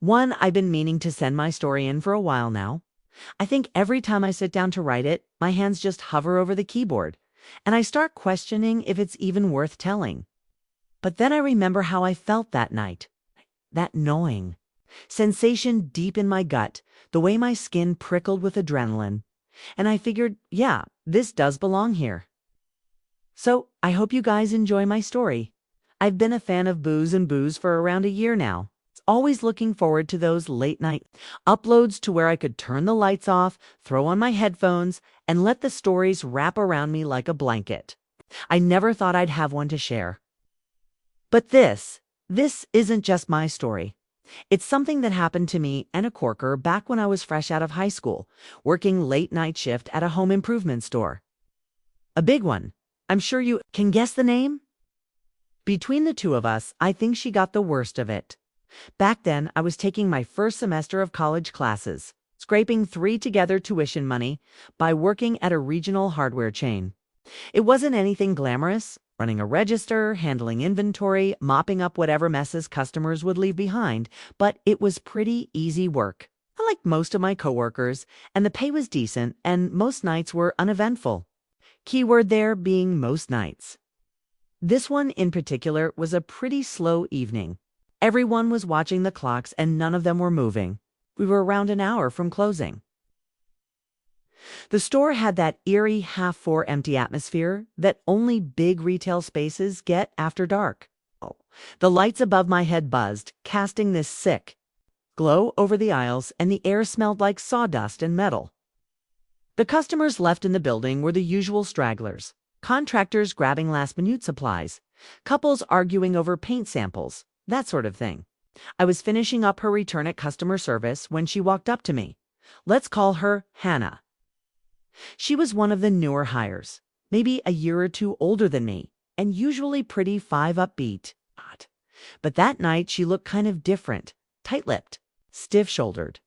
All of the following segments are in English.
One, I've been meaning to send my story in for a while now. I think every time I sit down to write it, my hands just hover over the keyboard, and I start questioning if it's even worth telling. But then I remember how I felt that night. That gnawing sensation deep in my gut, the way my skin prickled with adrenaline. And I figured, yeah, this does belong here. So I hope you guys enjoy my story. I've been a fan of Booze and Booze for around a year now. Always looking forward to those late night uploads to where I could turn the lights off, throw on my headphones, and let the stories wrap around me like a blanket. I never thought I'd have one to share. But this isn't just my story. It's something that happened to me and a corker back when I was fresh out of high school, working late night shift at a home improvement store. A big one. I'm sure you can guess the name? Between the two of us, I think she got the worst of it. Back then, I was taking my first semester of college classes, scraping 3 together tuition money by working at a regional hardware chain. It wasn't anything glamorous, running a register, handling inventory, mopping up whatever messes customers would leave behind, but it was pretty easy work. I liked most of my coworkers, and the pay was decent, and most nights were uneventful. Keyword there being most nights. This one in particular was a pretty slow evening. Everyone was watching the clocks and none of them were moving. We were around an hour from closing. The store had that eerie half-4 empty atmosphere that only big retail spaces get after dark. The lights above my head buzzed, casting this sick glow over the aisles, and the air smelled like sawdust and metal. The customers left in the building were the usual stragglers, contractors grabbing last-minute supplies, couples arguing over paint samples, that sort of thing. I was finishing up her return at customer service when she walked up to me. Let's call her Hannah. She was one of the newer hires, maybe a year or two older than me, and usually pretty 5 upbeat. But that night she looked kind of different, tight-lipped, stiff-shouldered.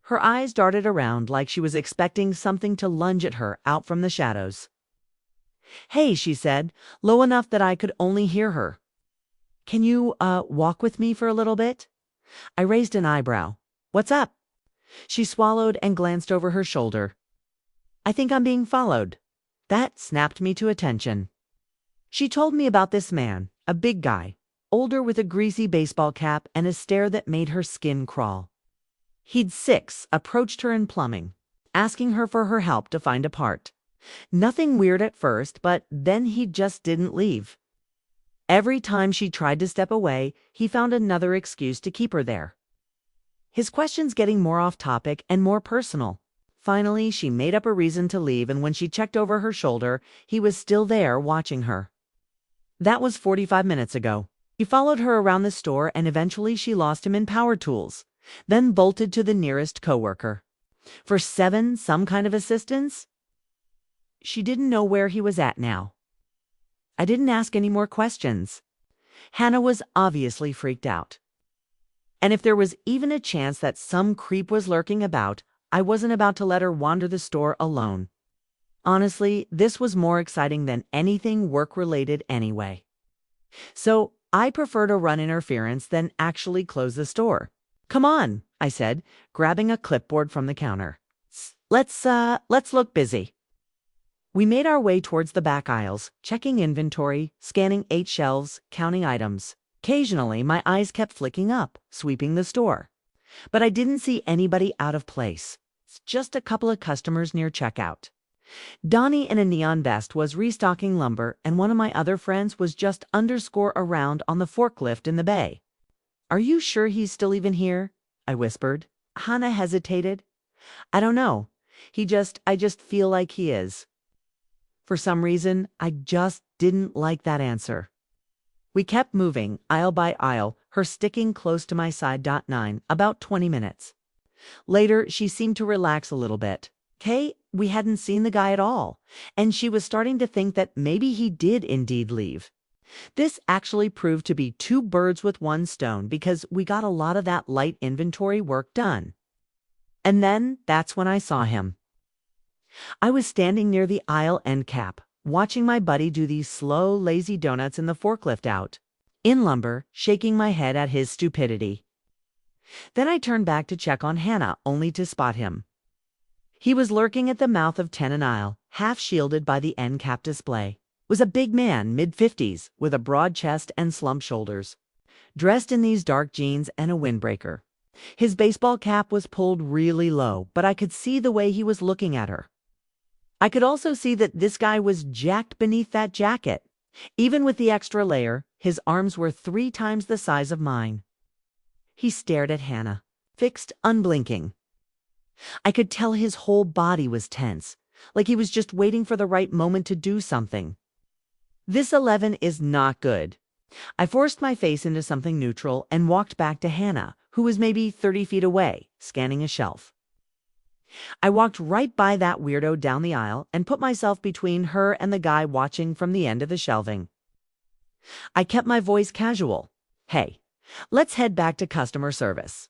Her eyes darted around like she was expecting something to lunge at her out from the shadows. "Hey," she said, low enough that I could only hear her. "Can you, walk with me for a little bit?" I raised an eyebrow. "What's up?" She swallowed and glanced over her shoulder. "I think I'm being followed." That snapped me to attention. She told me about this man, a big guy, older with a greasy baseball cap and a stare that made her skin crawl. He'd approached her in plumbing, asking her for her help to find a part. Nothing weird at first, but then he just didn't leave. Every time she tried to step away, he found another excuse to keep her there. His questions getting more off topic and more personal. Finally, she made up a reason to leave, and when she checked over her shoulder, he was still there watching her. That was 45 minutes ago. He followed her around the store and eventually she lost him in power tools, then bolted to the nearest coworker. For some kind of assistance? She didn't know where he was at now. I didn't ask any more questions. Hannah was obviously freaked out. And if there was even a chance that some creep was lurking about, I wasn't about to let her wander the store alone. Honestly, this was more exciting than anything work-related anyway. So I prefer to run interference than actually close the store. "Come on," I said, grabbing a clipboard from the counter. Let's look busy." We made our way towards the back aisles, checking inventory, scanning 8 shelves, counting items. Occasionally, my eyes kept flicking up, sweeping the store. But I didn't see anybody out of place. Just a couple of customers near checkout. Donnie in a neon vest was restocking lumber, and one of my other friends was just around on the forklift in the bay. "Are you sure he's still even here?" I whispered. Hannah hesitated. "I don't know. I just feel like he is." For some reason, I just didn't like that answer. We kept moving, aisle by aisle, her sticking close to my side. 9, about 20 minutes. Later, she seemed to relax a little bit. We hadn't seen the guy at all, and she was starting to think that maybe he did indeed leave. This actually proved to be 2 birds with 1 stone because we got a lot of that light inventory work done. And then that's when I saw him. I was standing near the aisle end cap, watching my buddy do these slow, lazy donuts in the forklift out in lumber, shaking my head at his stupidity. Then I turned back to check on Hannah, only to spot him. He was lurking at the mouth of Tenon Aisle, half shielded by the end cap display. Was a big man, mid-50s, with a broad chest and slumped shoulders, dressed in these dark jeans and a windbreaker. His baseball cap was pulled really low, but I could see the way he was looking at her. I could also see that this guy was jacked beneath that jacket. Even with the extra layer, his arms were 3 times the size of mine. He stared at Hannah, fixed, unblinking. I could tell his whole body was tense, like he was just waiting for the right moment to do something. This 11 is not good. I forced my face into something neutral and walked back to Hannah, who was maybe 30 feet away, scanning a shelf. I walked right by that weirdo down the aisle and put myself between her and the guy watching from the end of the shelving. I kept my voice casual. "Hey, let's head back to customer service."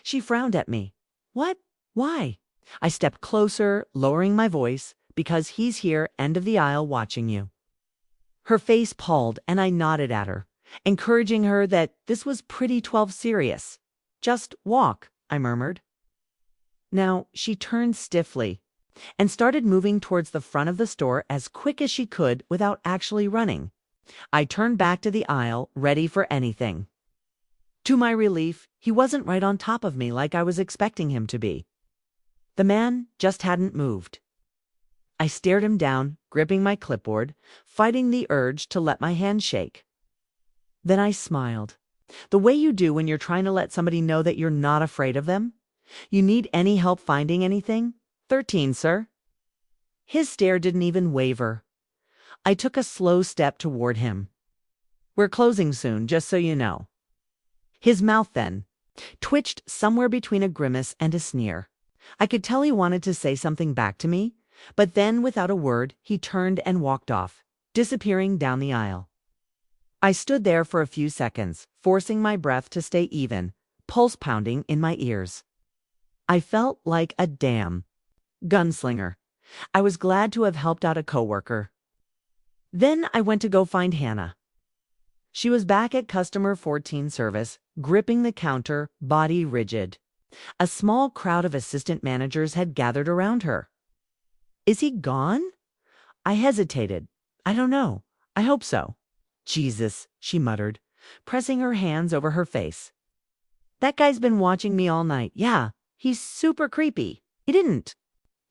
She frowned at me. "What? Why?" I stepped closer, lowering my voice, "Because he's here, end of the aisle, watching you." Her face palled, and I nodded at her, encouraging her that this was pretty 12 serious. "Just walk," I murmured. Now, she turned stiffly and started moving towards the front of the store as quick as she could without actually running. I turned back to the aisle, ready for anything. To my relief, he wasn't right on top of me like I was expecting him to be. The man just hadn't moved. I stared him down, gripping my clipboard, fighting the urge to let my hand shake. Then I smiled, the way you do when you're trying to let somebody know that you're not afraid of them. "You need any help finding anything?" 13, sir." His stare didn't even waver. I took a slow step toward him. "We're closing soon, just so you know." His mouth then twitched somewhere between a grimace and a sneer. I could tell he wanted to say something back to me, but then without a word, he turned and walked off, disappearing down the aisle. I stood there for a few seconds, forcing my breath to stay even, pulse pounding in my ears. I felt like a damn gunslinger. I was glad to have helped out a coworker. Then I went to go find Hannah. She was back at customer 14 service, gripping the counter, body rigid. A small crowd of assistant managers had gathered around her. "Is he gone?" I hesitated. "I don't know. I hope so." "Jesus," she muttered, pressing her hands over her face. "That guy's been watching me all night. Yeah, he's super creepy. He didn't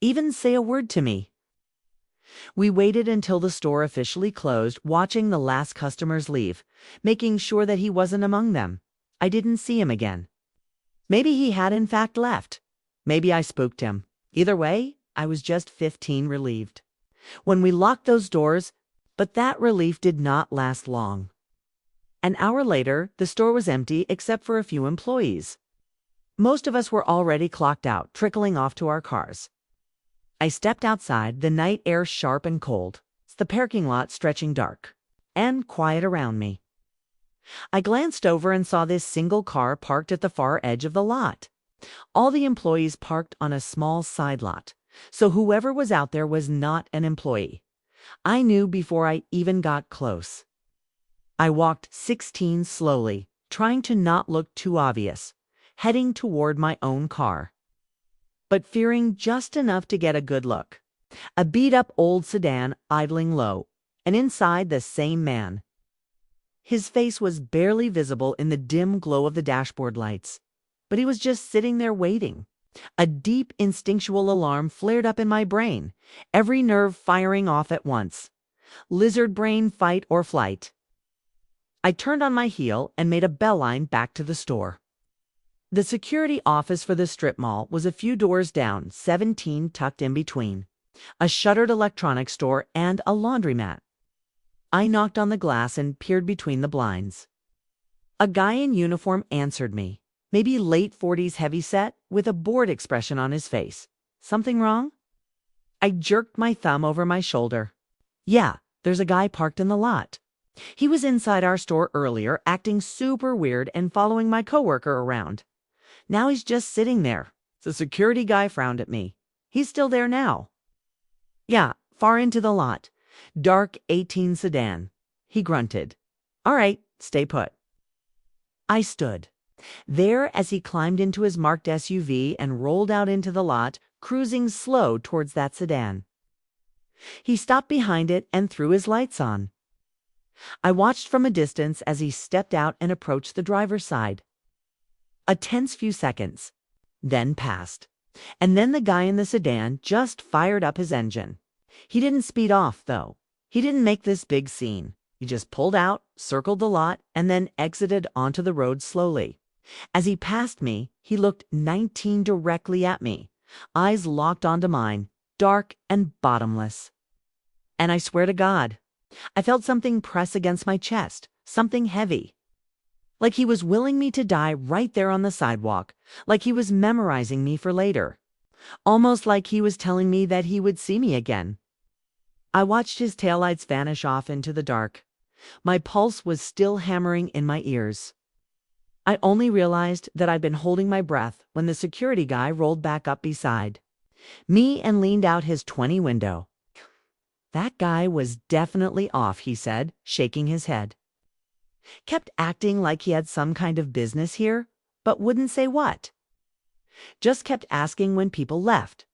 even say a word to me." We waited until the store officially closed, watching the last customers leave, making sure that he wasn't among them. I didn't see him again. Maybe he had in fact left. Maybe I spooked him. Either way, I was just 15 relieved when we locked those doors, but that relief did not last long. An hour later, the store was empty except for a few employees. Most of us were already clocked out, trickling off to our cars. I stepped outside, the night air sharp and cold, the parking lot stretching dark and quiet around me. I glanced over and saw this single car parked at the far edge of the lot. All the employees parked on a small side lot, so whoever was out there was not an employee. I knew before I even got close. I walked 16 slowly, trying to not look too obvious, heading toward my own car, but fearing just enough to get a good look. A beat-up old sedan idling low, and inside the same man. His face was barely visible in the dim glow of the dashboard lights, but he was just sitting there waiting. A deep instinctual alarm flared up in my brain, every nerve firing off at once. Lizard brain, fight or flight. I turned on my heel and made a beeline back to the store. The security office for the strip mall was a few doors down, 17 tucked in between. A shuttered electronics store and a laundromat. I knocked on the glass and peered between the blinds. A guy in uniform answered me, maybe late 40s heavyset, with a bored expression on his face. "Something wrong?" I jerked my thumb over my shoulder. "Yeah, there's a guy parked in the lot. He was inside our store earlier, acting super weird and following my coworker around. Now he's just sitting there." The security guy frowned at me. "He's still there now." "Yeah, far into the lot. Dark 18 sedan." He grunted. "All right, stay put." I stood, There, as he climbed into his marked SUV and rolled out into the lot, cruising slow towards that sedan. He stopped behind it and threw his lights on. I watched from a distance as he stepped out and approached the driver's side. A tense few seconds, then passed. And then the guy in the sedan just fired up his engine. He didn't speed off, though. He didn't make this big scene. He just pulled out, circled the lot, and then exited onto the road slowly. As he passed me, he looked 19 directly at me, eyes locked onto mine, dark and bottomless. And I swear to God, I felt something press against my chest, something heavy. Like he was willing me to die right there on the sidewalk, like he was memorizing me for later. Almost like he was telling me that he would see me again. I watched his taillights vanish off into the dark. My pulse was still hammering in my ears. I only realized that I'd been holding my breath when the security guy rolled back up beside me and leaned out his 20 window. That guy was definitely off, he said, shaking his head. Kept acting like he had some kind of business here, but wouldn't say what. Just kept asking when people left,